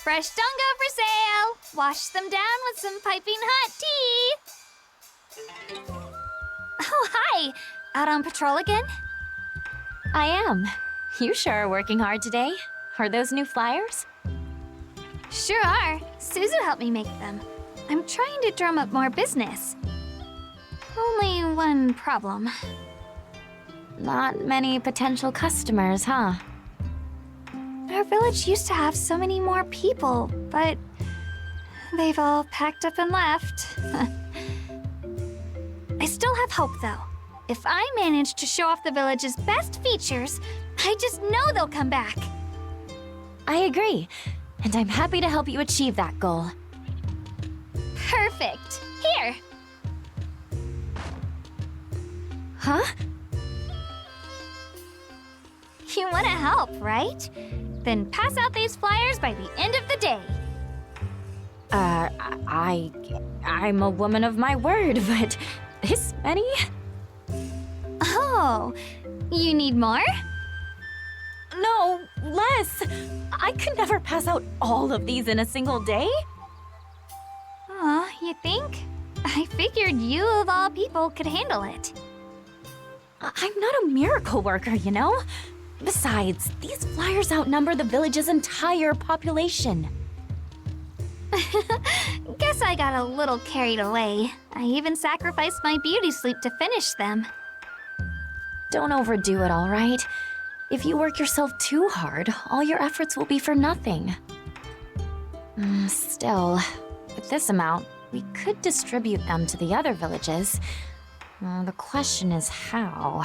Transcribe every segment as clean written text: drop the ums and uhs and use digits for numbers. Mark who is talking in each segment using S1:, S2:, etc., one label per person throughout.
S1: Fresh dongo for sale! Wash them down with some piping hot tea! Oh, hi! Out on patrol again?
S2: I am. You sure are working hard today. Are those new flyers?
S1: Sure are. Suzu helped me make them. I'm trying to drum up more business. Only one problem.
S2: Not many potential customers, huh?
S1: Our village used to have so many more people, but they've all packed up and left. I still have hope, though. If I manage to show off the village's best features, I just know they'll come back.
S2: I agree, and I'm happy to help you achieve that goal.
S1: Perfect. Here.
S2: Huh?
S1: You want to help, right? Then pass out these flyers by the end of the day.
S2: I'm a woman of my word, but this many?
S1: Oh, you need more?
S2: No, less. I could never pass out all of these in a single day.
S1: Oh, you think? I figured you of all people could handle it.
S2: I'm not a miracle worker, you know? Besides, these flyers outnumber the village's entire population.
S1: Guess I got a little carried away. I even sacrificed my beauty sleep to finish them.
S2: Don't overdo it, all right? If you work yourself too hard, all your efforts will be for nothing. Still, with this amount, we could distribute them to the other villages. The question is how.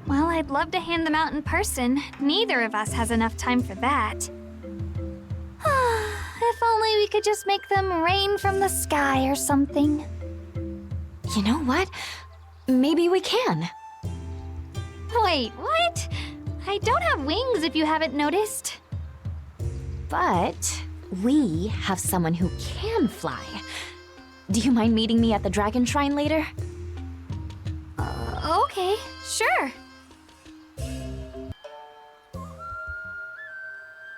S1: Well, I'd love to hand them out in person. Neither of us has enough time for that. If only we could just make them rain from the sky or something.
S2: You know what? Maybe we can.
S1: Wait, what? I don't have wings if you haven't noticed.
S2: But we have someone who can fly. Do you mind meeting me at the Dragon Shrine later?
S1: Okay, sure.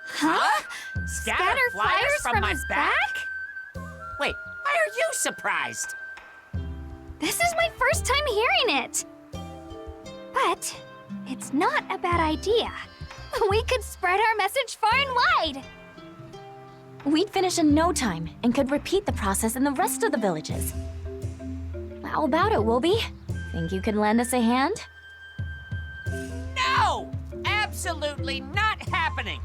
S1: Huh?
S3: Scatter flyers from my
S1: his
S3: back? Wait, why are you surprised?
S1: This is my first time hearing it. But it's not a bad idea. We could spread our message far and wide.
S2: We'd finish in no time and could repeat the process in the rest of the villages. How about it, Wilby? Think you could lend us a hand?
S3: No! Absolutely not happening!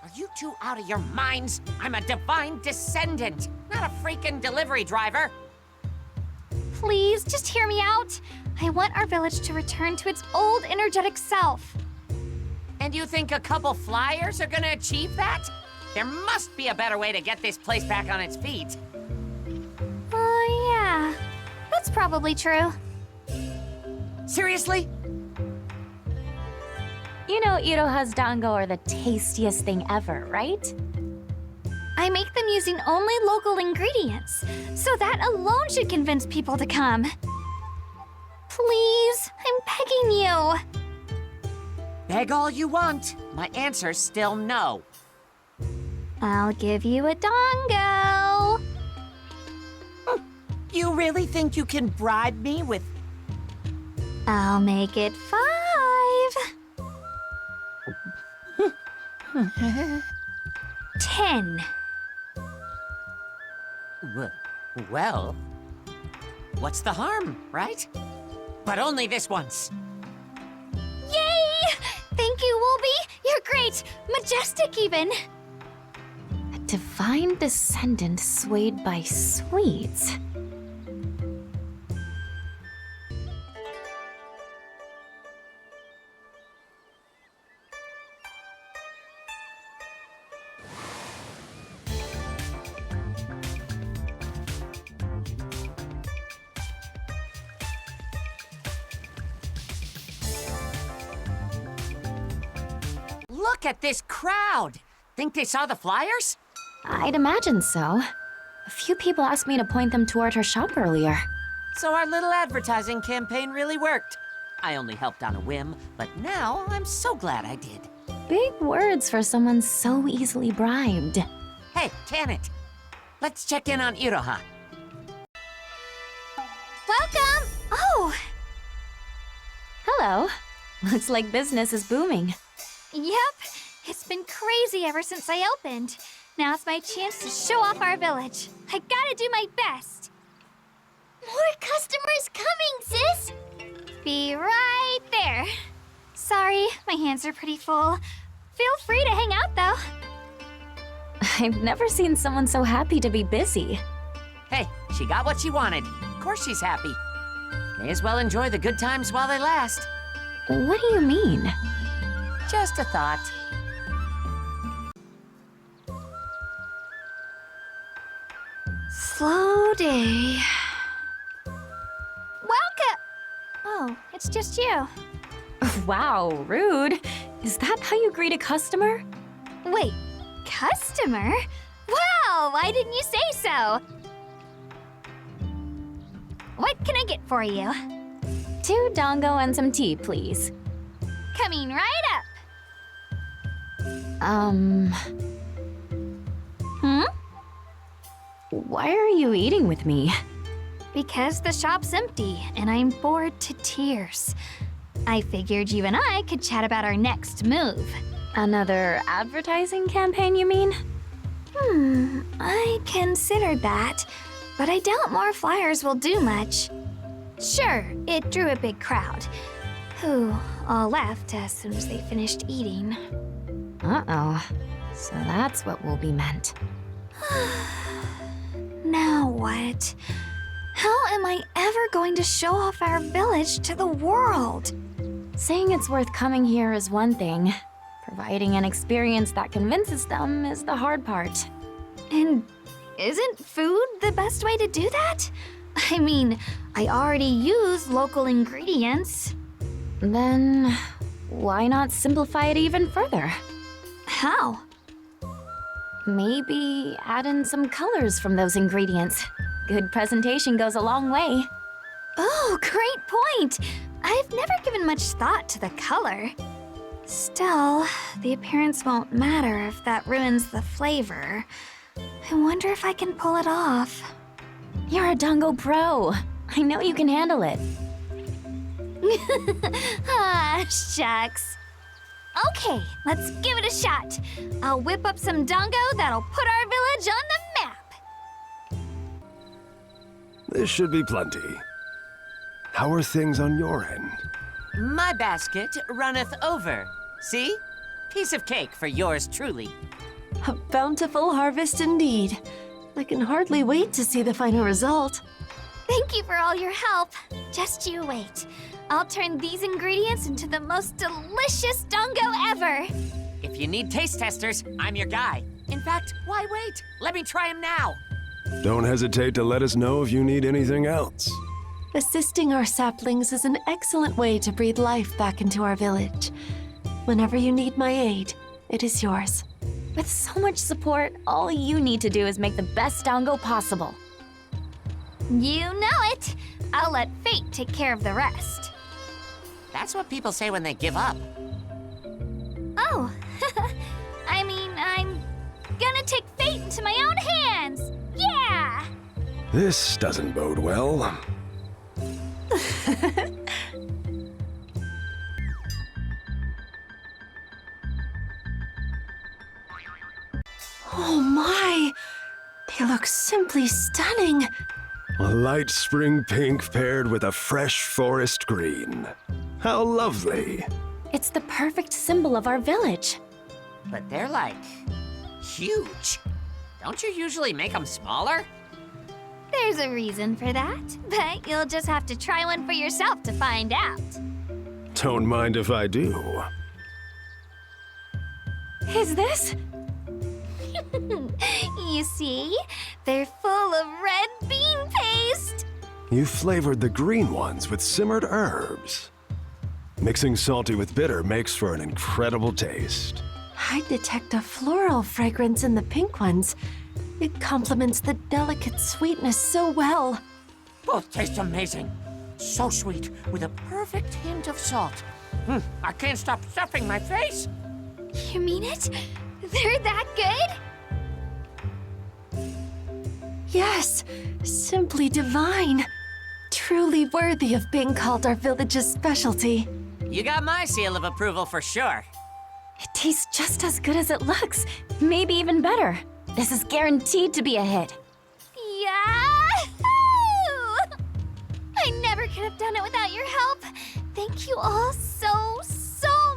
S3: Are you two out of your minds? I'm a divine descendant, not a freaking delivery driver.
S1: Please, just hear me out. I want our village to return to its old energetic self.
S3: And you think a couple flyers are gonna achieve that? There must be a better way to get this place back on its feet.
S1: Yeah. That's probably true.
S3: Seriously?
S2: You know Iroha's dango are the tastiest thing ever, right?
S1: I make them using only local ingredients, so that alone should convince people to come. Please, I'm begging you.
S3: Beg all you want. My answer's still no.
S1: I'll give you a dongo.
S3: You really think you can bribe me with...
S1: I'll make it 5. 10.
S3: Well, what's the harm, right? But only this once.
S1: Yay! Thank you, Wolby. You're great. Majestic, even.
S2: A divine descendant swayed by sweets.
S3: Look at this crowd! Think they saw the flyers?
S2: I'd imagine so. A few people asked me to point them toward her shop earlier.
S3: So our little advertising campaign really worked. I only helped on a whim, but now I'm so glad I did.
S2: Big words for someone so easily bribed.
S3: Hey, Janet. Let's check in on Iroha.
S1: Welcome! Oh,
S2: Hello. Looks like business is booming.
S1: yep. It's been crazy ever since I opened. Now it's my chance to show off our village. I gotta do my best. More customers coming, sis! Be right there. Sorry, my hands are pretty full. Feel free to hang out, though.
S2: I've never seen someone so happy to be busy.
S3: Hey, she got what she wanted. Of course she's happy. May as well enjoy the good times while they last.
S2: What do you mean?
S3: Just a thought.
S1: Slow day. Welcome! Oh, it's just you.
S2: Wow, rude. Is that how you greet a customer?
S1: Wait, customer? Well, why didn't you say so? What can I get for you?
S2: 2 dango and some tea, please.
S1: Coming right up.
S2: Why are you eating with me?
S1: Because the shop's empty and I'm bored to tears. I figured you and I could chat about our next move.
S2: Another advertising campaign, you mean?
S1: I considered that, but I doubt more flyers will do much. Sure, it drew a big crowd, who all left as soon as they finished eating.
S2: Uh-oh. So that's what will be meant.
S1: Now what? How am I ever going to show off our village to the world?
S2: Saying it's worth coming here is one thing. Providing an experience that convinces them is the hard part.
S1: And isn't food the best way to do that? I mean, I already use local ingredients.
S2: Then, why not simplify it even further?
S1: How?
S2: Maybe add in some colors from those ingredients. Good presentation goes a long way.
S1: Oh, great point! I've never given much thought to the color. Still, the appearance won't matter if that ruins the flavor. I wonder if I can pull it off.
S2: You're a dango pro. I know you can handle it.
S1: Ah, shucks. Okay, let's give it a shot. I'll whip up some dango that'll put our village on the map.
S4: This should be plenty. How are things on your end?
S3: My basket runneth over. See? Piece of cake for yours truly.
S5: A bountiful harvest indeed. I can hardly wait to see the final result.
S1: Thank you for all your help. Just you wait. I'll turn these ingredients into the most delicious dango ever.
S3: If you need taste testers, I'm your guy. In fact, why wait? Let me try them now.
S4: Don't hesitate to let us know if you need anything else.
S5: Assisting our saplings is an excellent way to breathe life back into our village. Whenever you need my aid, it is yours.
S2: With so much support, all you need to do is make the best dango possible.
S1: You know it. I'll let fate take care of the rest.
S3: That's what people say when they give up.
S1: Oh, I mean, I'm gonna take fate into my own hands. Yeah!
S4: This doesn't bode well.
S5: Oh my! They look simply stunning.
S4: A light spring pink paired with a fresh forest green. How lovely.
S2: It's the perfect symbol of our village.
S3: But they're like huge. Don't you usually make them smaller?
S1: There's a reason for that, but you'll just have to try one for yourself to find out.
S4: Don't mind if I do.
S2: Is this?
S1: You see? They're full of red bean paste.
S4: You flavored the green ones with simmered herbs. Mixing salty with bitter makes for an incredible taste.
S5: I detect a floral fragrance in the pink ones. It complements the delicate sweetness so well.
S3: Both taste amazing. So sweet, with a perfect hint of salt. I can't stop stuffing my face.
S1: You mean it? They're that good?
S5: Yes, simply divine. Truly worthy of being called our village's specialty.
S3: You got my seal of approval for sure.
S2: It tastes just as good as it looks. Maybe even better. This is guaranteed to be a hit.
S1: Yahoo! I never could have done it without your help. Thank you all so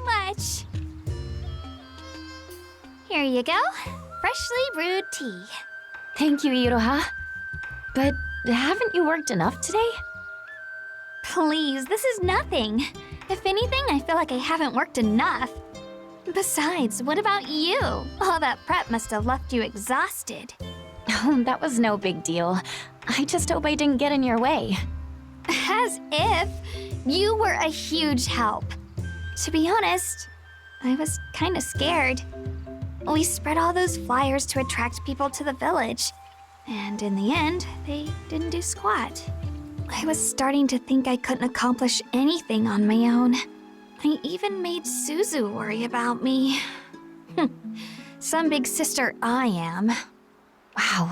S1: much. Here you go. Freshly brewed tea.
S2: Thank you, Iroha. But haven't you worked enough today?
S1: Please, this is nothing. If anything, I feel like I haven't worked enough. Besides, what about you? All that prep must have left you exhausted.
S2: Oh, that was no big deal. I just hope I didn't get in your way.
S1: As if. You were a huge help. To be honest, I was kind of scared. We spread all those flyers to attract people to the village. And in the end, they didn't do squat. I was starting to think I couldn't accomplish anything on my own. I even made Suzu worry about me. Some big sister I am.
S2: Wow.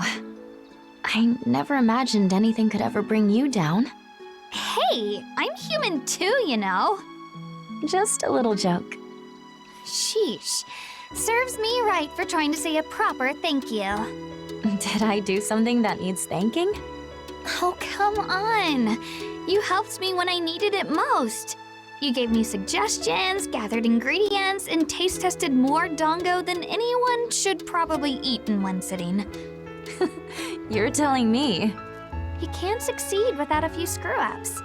S2: I never imagined anything could ever bring you down.
S1: Hey, I'm human too, you know.
S2: Just a little joke.
S1: Sheesh. Serves me right for trying to say a proper thank you.
S2: Did I do something that needs thanking?
S1: Oh, come on. You helped me when I needed it most. You gave me suggestions, gathered ingredients, and taste tested more dango than anyone should probably eat in one sitting.
S2: You're telling me.
S1: You can't succeed without a few screw-ups.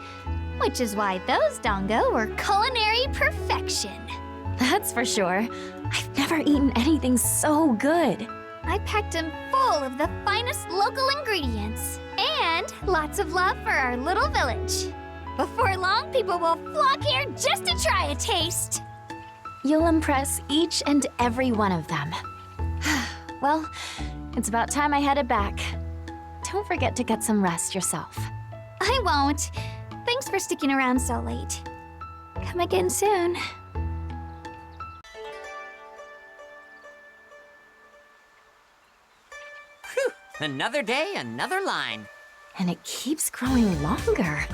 S1: Which is why those dango were culinary perfection.
S2: That's for sure. I've never eaten anything so good.
S1: I packed them full of the finest local ingredients. And lots of love for our little village. Before long, people will flock here just to try a taste.
S2: You'll impress each and every one of them. Well, it's about time I headed back. Don't forget to get some rest yourself.
S1: I won't. Thanks for sticking around so late. Come again soon.
S3: Another day, another line.
S2: And it keeps growing longer.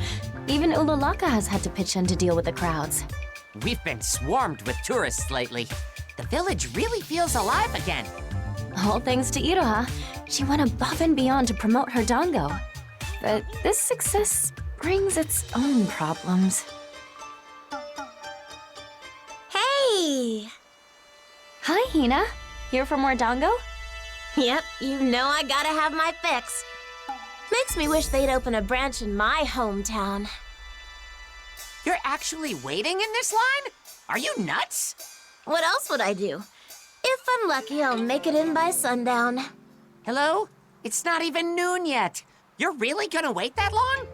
S2: Even Ululaka has had to pitch in to deal with the crowds.
S3: We've been swarmed with tourists lately. The village really feels alive again.
S2: All thanks to Iroha. She went above and beyond to promote her dango. But this success brings its own problems.
S6: Hey!
S2: Hi, Hina. Here for more dango?
S6: Yep, you know I gotta have my fix. Makes me wish they'd open a branch in my hometown.
S3: You're actually waiting in this line? Are you nuts?
S6: What else would I do? If I'm lucky, I'll make it in by sundown.
S3: Hello? It's not even noon yet. You're really gonna wait that long?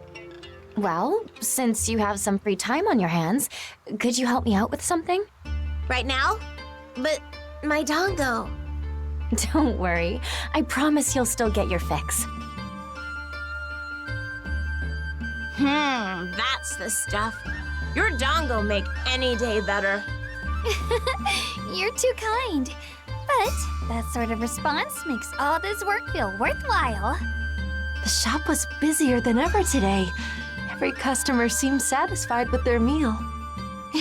S2: Well, since you have some free time on your hands, could you help me out with something?
S6: Right now? But my dango.
S2: Don't worry. I promise you'll still get your fix.
S6: That's the stuff. Your dango make any day better.
S1: You're too kind. But that sort of response makes all this work feel worthwhile.
S5: The shop was busier than ever today. Every customer seemed satisfied with their meal.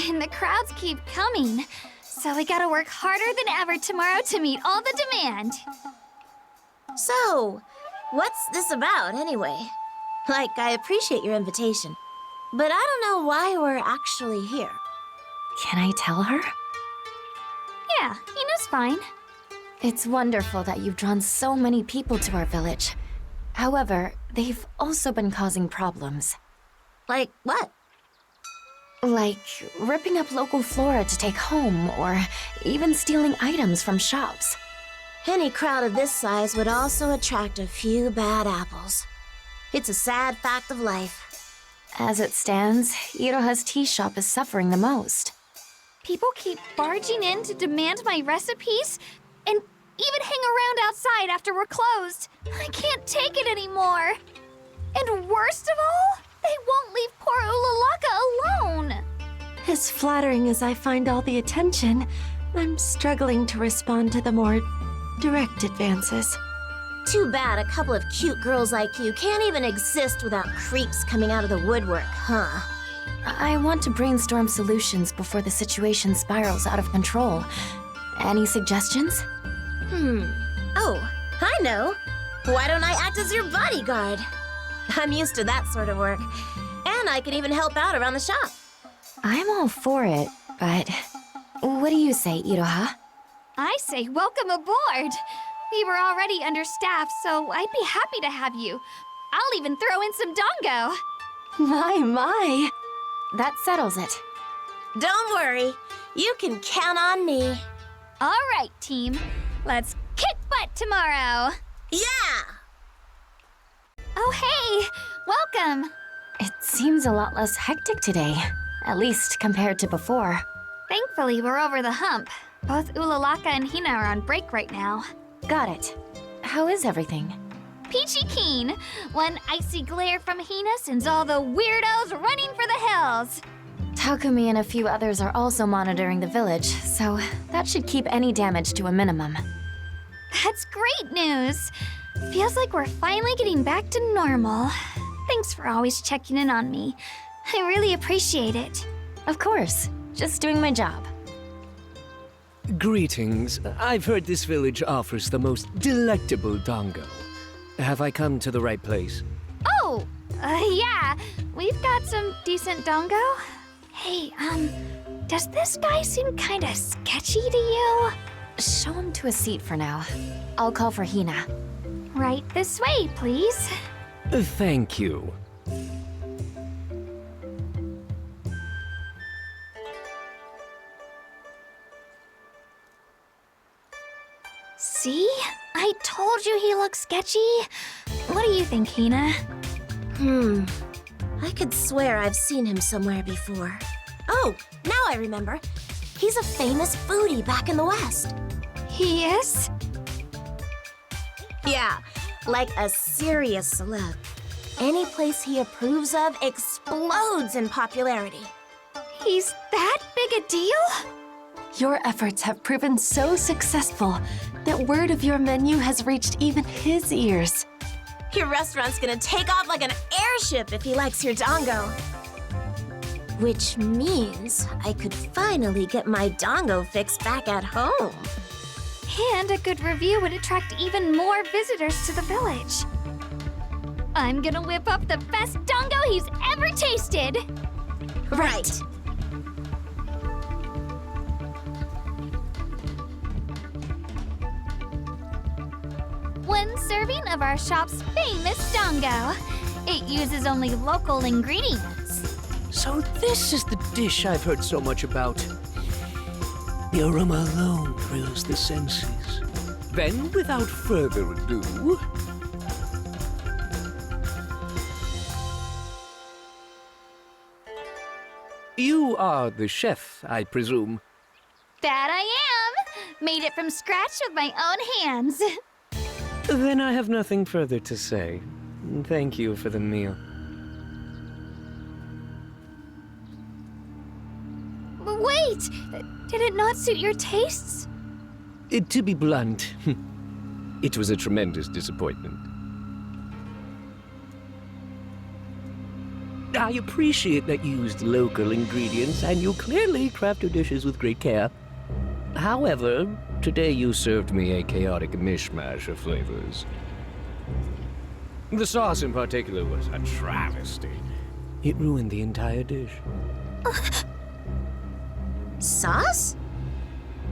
S1: And the crowds keep coming. So we gotta work harder than ever tomorrow to meet all the demand.
S6: So, what's this about anyway? Like, I appreciate your invitation, but I don't know why we're actually here.
S2: Can I tell her?
S1: Yeah, Hina's fine.
S2: It's wonderful that you've drawn so many people to our village. However, they've also been causing problems.
S6: Like, what?
S2: Like ripping up local flora to take home, or even stealing items from shops.
S6: Any crowd of this size would also attract a few bad apples. It's a sad fact of life.
S2: As it stands, Iroha's tea shop is suffering the most.
S1: People keep barging in to demand my recipes, and even hang around outside after we're closed. I can't take it anymore. And worst of all, they won't leave poor Ululaka alone.
S5: As flattering as I find all the attention, I'm struggling to respond to the more direct advances.
S6: Too bad a couple of cute girls like you can't even exist without creeps coming out of the woodwork, huh?
S2: I want to brainstorm solutions before the situation spirals out of control. Any suggestions?
S6: Oh, I know. Why don't I act as your bodyguard? I'm used to that sort of work. And I can even help out around the shop.
S2: I'm all for it, but what do you say, Iroha?
S1: I say welcome aboard. We were already understaffed, so I'd be happy to have you. I'll even throw in some dongo.
S5: My.
S2: That settles it.
S6: Don't worry. You can count on me.
S1: All right, team. Let's kick butt tomorrow.
S6: Yeah!
S1: Oh, hey! Welcome!
S2: It seems a lot less hectic today, at least compared to before.
S1: Thankfully, we're over the hump. Both Ulalaka and Hina are on break right now.
S2: Got it. How is everything?
S1: Peachy keen! One icy glare from Hina sends all the weirdos running for the hills!
S2: Takumi and a few others are also monitoring the village, so that should keep any damage to a minimum.
S1: That's great news! Feels like we're finally getting back to normal. Thanks for always checking in on me. I really appreciate it.
S2: Of course. Just doing my job.
S7: Greetings. I've heard this village offers the most delectable dongo. Have I come to the right place?
S1: Oh! Yeah. We've got some decent dongo. Hey, does this guy seem kinda sketchy to you?
S2: Show him to a seat for now. I'll call for Hina.
S1: Right this way, please.
S7: Thank you.
S1: See? I told you he looks sketchy. What do you think, Hina?
S6: I could swear I've seen him somewhere before. Oh, now I remember. He's a famous foodie back in the West.
S1: He is?
S6: Yeah, like a serious celeb. Any place he approves of explodes in popularity.
S1: He's that big a deal?
S5: Your efforts have proven so successful that word of your menu has reached even his ears.
S6: Your restaurant's gonna take off like an airship if he likes your dongo. Which means I could finally get my dongo fix back at home.
S1: And a good review would attract even more visitors to the village. I'm gonna whip up the best dongo he's ever tasted!
S6: Right.
S1: One serving of our shop's famous dongo. It uses only local ingredients.
S7: So this is the dish I've heard so much about. The aroma alone thrills the senses. Then, without further ado... You are the chef, I presume.
S1: That I am! Made it from scratch with my own hands.
S7: Then I have nothing further to say. Thank you for the meal.
S1: Wait! Did it not suit your tastes?
S7: To be blunt, it was a tremendous disappointment. I appreciate that you used local ingredients, and you clearly craft your dishes with great care. However, today you served me a chaotic mishmash of flavors. The sauce in particular was a travesty. It ruined the entire dish.
S6: Sauce?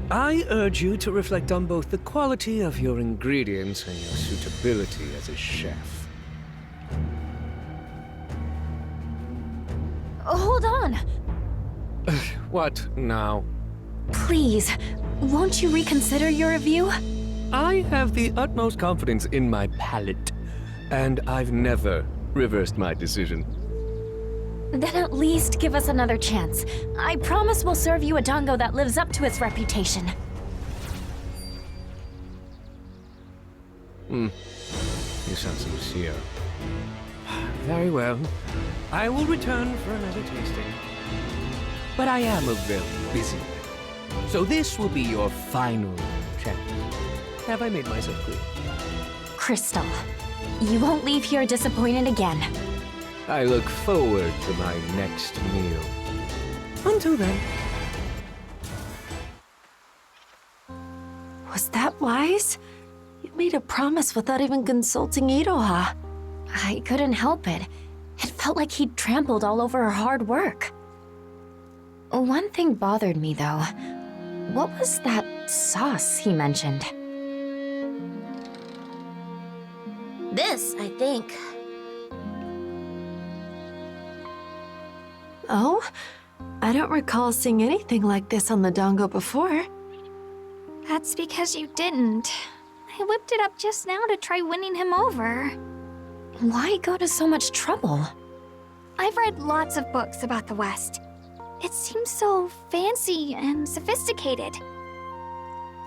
S7: I urge you to reflect on both the quality of your ingredients and your suitability as a chef.
S2: Hold on.
S7: What now?
S2: Please, won't you reconsider your review?
S7: I have the utmost confidence in my palate, and I've never reversed my decision.
S2: Then at least give us another chance. I promise we'll serve you a dongo that lives up to its reputation.
S7: You sound sincere. Very well. I will return for another tasting. But I am a very busy man, So this will be your final chance. Have I made myself clear?
S2: Crystal, you won't leave here disappointed again.
S7: I look forward to my next meal. Until then.
S5: Was that wise? You made a promise without even consulting Iroha.
S2: I couldn't help it. It felt like he'd trampled all over her hard work. One thing bothered me, though. What was that sauce he mentioned?
S6: This, I think.
S5: Oh? I don't recall seeing anything like this on the dongo before.
S1: That's because you didn't. I whipped it up just now to try winning him over.
S2: Why go to so much trouble?
S1: I've read lots of books about the West. It seems so fancy and sophisticated.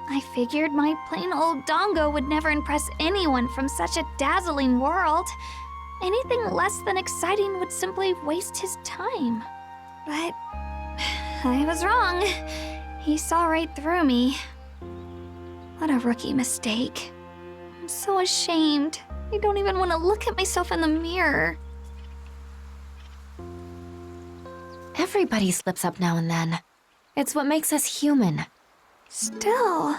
S1: I figured my plain old dongo would never impress anyone from such a dazzling world. Anything less than exciting would simply waste his time. But I was wrong. He saw right through me. What a rookie mistake. I'm so ashamed. I don't even want to look at myself in the mirror.
S2: Everybody slips up now and then. It's what makes us human.
S1: Still,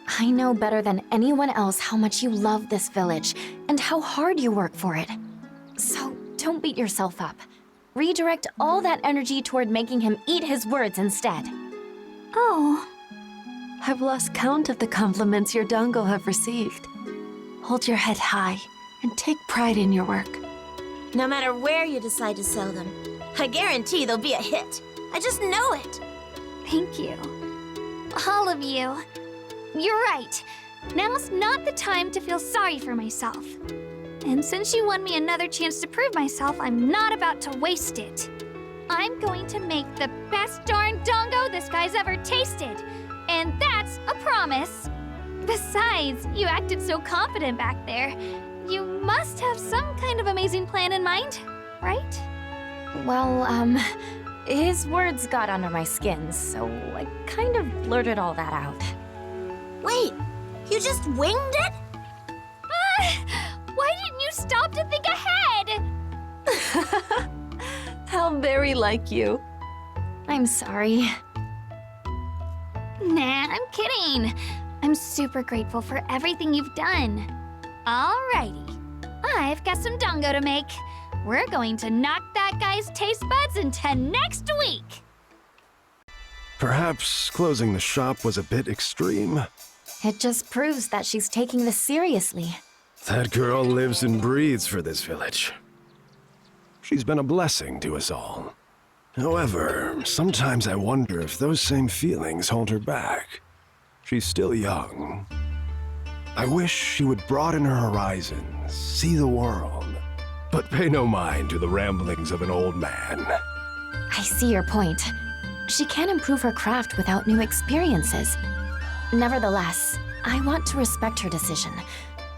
S2: I know better than anyone else how much you love this village and how hard you work for it. So don't beat yourself up. Redirect all that energy toward making him eat his words instead.
S1: oh,
S5: I've lost count of the compliments your dongo have received. Hold your head high and take pride in your work.
S6: No matter where you decide to sell them, I guarantee they'll be a hit. I just know it.
S1: thank you. All of you. You're right. Now's not the time to feel sorry for myself. And since you won me another chance to prove myself, I'm not about to waste it. I'm going to make the best darn dongo this guy's ever tasted. And that's a promise. Besides, you acted so confident back there. You must have some kind of amazing plan in mind, right?
S2: Well, his words got under my skin, so I kind of blurted all that out.
S6: Wait, you just winged it?
S1: Why didn't you stop to think ahead?
S5: How very like you.
S2: I'm sorry.
S1: Nah, I'm kidding. I'm super grateful for everything you've done. Alrighty, I've got some dongo to make. We're going to knock that guy's taste buds into next week.
S4: Perhaps closing the shop was a bit extreme.
S2: It just proves that she's taking this seriously.
S4: That girl lives and breathes for this village. She's been a blessing to us all. However, sometimes I wonder if those same feelings hold her back. She's still young. I wish she would broaden her horizons, see the world, but pay no mind to the ramblings of an old man.
S2: I see your point. She can improve her craft without new experiences. Nevertheless, I want to respect her decision.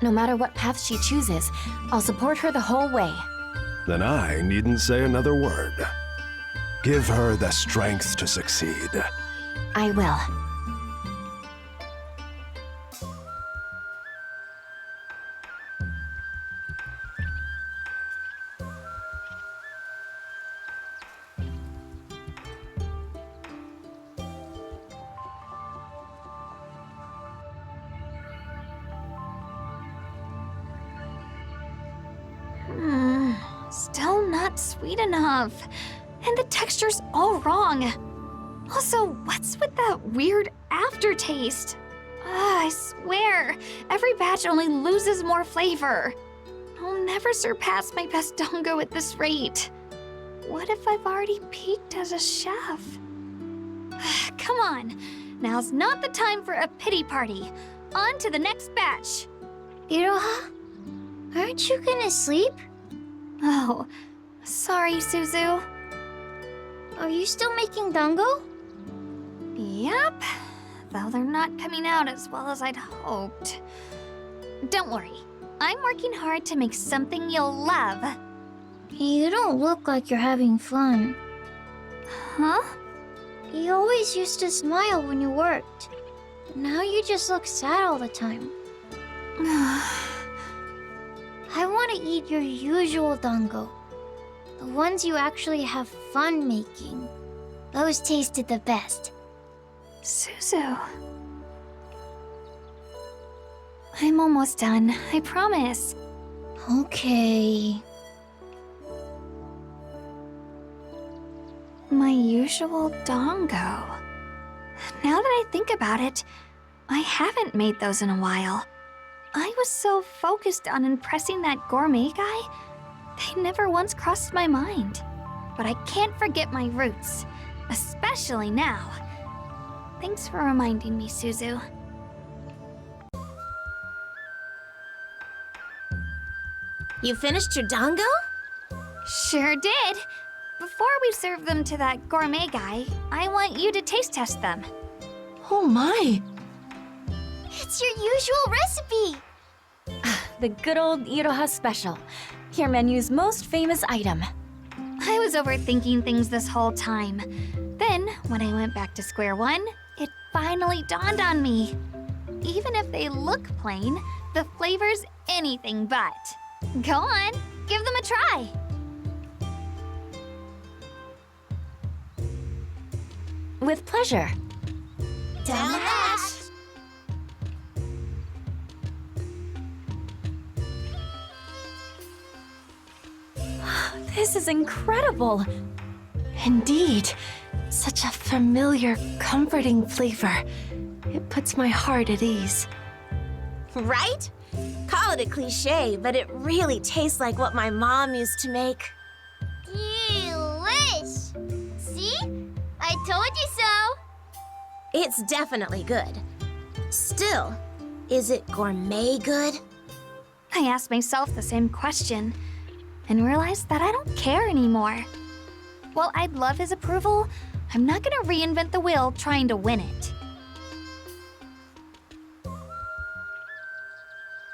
S2: No matter what path she chooses, I'll support her the whole way.
S4: Then I needn't say another word. Give her the strength to succeed.
S2: I will.
S1: Still not sweet enough. And the texture's all wrong. Also, what's with that weird aftertaste? I swear, every batch only loses more flavor. I'll never surpass my best dongo at this rate. What if I've already peaked as a chef? Come on, now's not the time for a pity party. On to the next batch.
S8: Iroha? Aren't you gonna sleep?
S1: Oh, sorry, Suzu.
S8: Are you still making dango?
S1: Yep, though they're not coming out as well as I'd hoped. Don't worry, I'm working hard to make something you'll love.
S8: You don't look like you're having fun.
S1: Huh?
S8: You always used to smile when you worked. Now you just look sad all the time. I want to eat your usual dango. The ones you actually have fun making. Those tasted the best.
S1: Suzu. I'm almost done, I promise.
S8: Okay.
S1: My usual dango. Now that I think about it, I haven't made those in a while. I was so focused on impressing that gourmet guy, they never once crossed my mind. But I can't forget my roots, especially now. Thanks for reminding me, Suzu.
S6: You finished your dango?
S1: Sure did. Before we serve them to that gourmet guy, I want you to taste test them.
S5: Oh my!
S8: It's your usual recipe!
S2: The good old Iroha special. Your menu's most famous item.
S1: I was overthinking things this whole time. Then, when I went back to square one, it finally dawned on me. Even if they look plain, the flavor's anything but. Go on, give them a try.
S2: With pleasure.
S8: Down the hatch!
S2: This is incredible.
S5: Indeed. Such a familiar, comforting flavor. It puts my heart at ease.
S6: Right? Call it a cliche, but it really tastes like what my mom used to make.
S8: Delish! See? I told you so!
S6: It's definitely good. Still, is it gourmet good?
S1: I asked myself the same question and realized that I don't care anymore. While I'd love his approval, I'm not gonna reinvent the wheel trying to win it.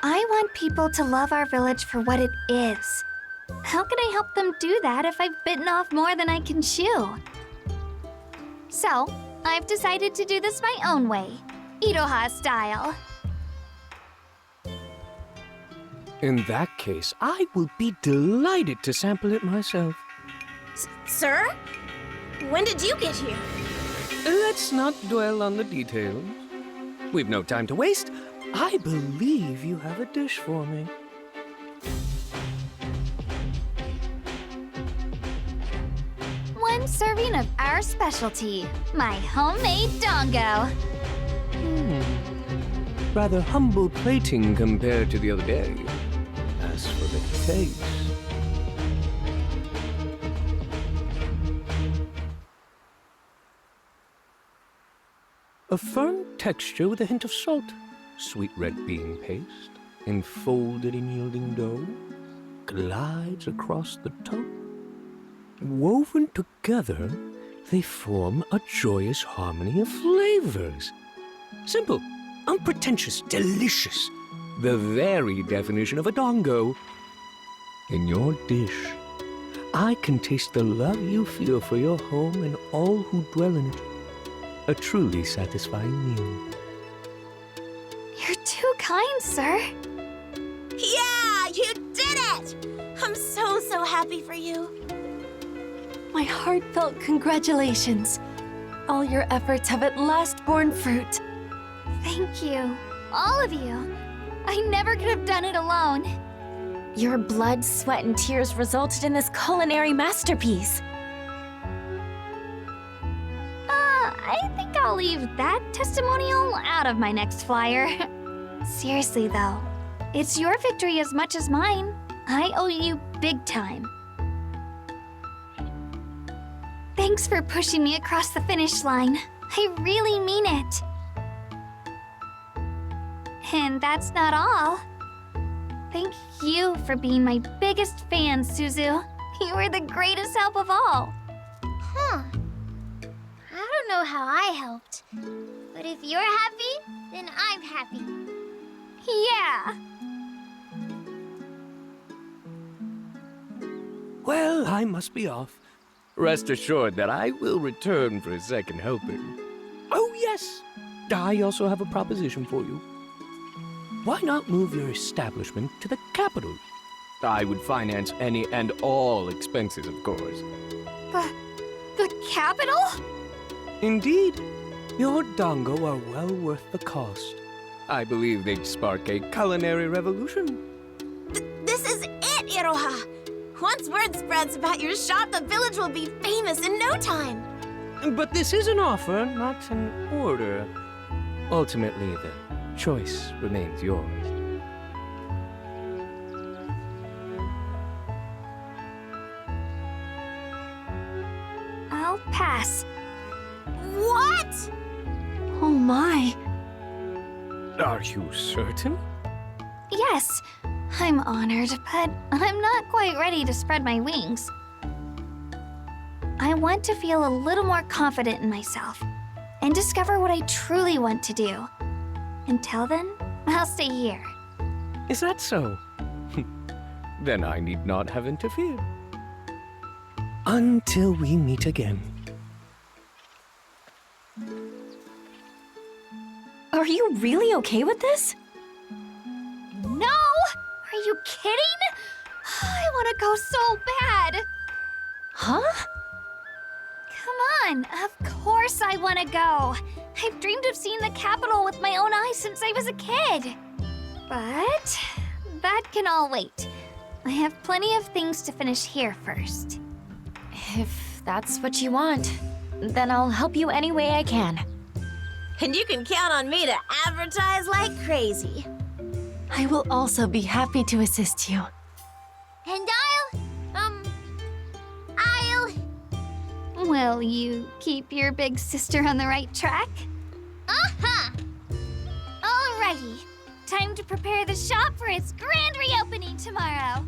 S1: I want people to love our village for what it is. How can I help them do that if I've bitten off more than I can chew? So, I've decided to do this my own way, Iroha style.
S7: In that case, I will be delighted to sample it myself.
S6: Sir? When did you get here?
S7: Let's not dwell on the details. We've no time to waste. I believe you have a dish for me.
S1: One serving of our specialty, my homemade dango.
S7: Rather humble plating compared to the other day. As for the taste... A firm texture with a hint of salt. Sweet red bean paste, enfolded in yielding dough, glides across the top. Woven together, they form a joyous harmony of flavors. Simple, unpretentious, delicious. The very definition of a dango. In your dish, I can taste the love you feel for your home and all who dwell in it. A truly satisfying meal.
S1: You're too kind, sir.
S6: Yeah, you did it! I'm so happy for you.
S5: My heartfelt congratulations. All your efforts have at last borne fruit.
S1: Thank you, all of you. I never could have done it alone.
S2: Your blood, sweat, and tears resulted in this culinary masterpiece.
S1: I think I'll leave that testimonial out of my next flyer. Seriously, though, it's your victory as much as mine. I owe you big time. Thanks for pushing me across the finish line. I really mean it. And that's not all. Thank you for being my biggest fan, Suzu. You were the greatest help of all.
S8: Huh. I don't know how I helped. But if you're happy, then I'm happy.
S1: Yeah.
S7: Well, I must be off. Rest assured that I will return for a second helping. Oh, yes! I also have a proposition for you. Why not move your establishment to the capital? I would finance any and all expenses, of course.
S1: The capital?
S7: Indeed. Your dango are well worth the cost. I believe they'd spark a culinary revolution.
S6: This is it, Iroha! Once word spreads about your shop, the village will be famous in no time.
S7: But this is an offer, not an order. Ultimately, the choice remains yours.
S1: I'll pass.
S6: What?
S5: Oh my.
S7: Are you certain?
S1: Yes, I'm honored, but I'm not quite ready to spread my wings. I want to feel a little more confident in myself and discover what I truly want to do. Until then, I'll stay here.
S7: Is that so? Then I need not have interfered. Until we meet again.
S2: Are you really okay with this?
S1: No! Are you kidding? I want to go so bad.
S2: Huh?
S1: Come on, of course I want to go. I've dreamed of seeing the capital with my own eyes since I was a kid. But that can all wait. I have plenty of things to finish here first.
S2: If that's what you want, then I'll help you any way I can.
S6: And you can count on me to advertise like crazy.
S5: I will also be happy to assist you.
S8: And I'll...
S1: Will you keep your big sister on the right track?
S8: Uh-huh!
S1: Alrighty. Time to prepare the shop for its grand reopening tomorrow.